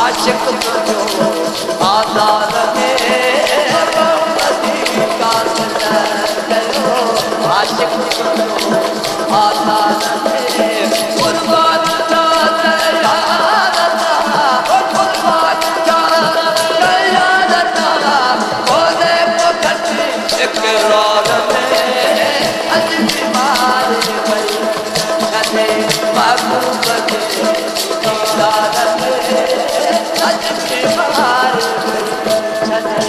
आशिक तुझो आज़ाद आशिक तुझो आज़ाद कुर्बान इकरार में अज बीमार भई छॾे महबूब खे दीदार में अज बीमार भई छॾे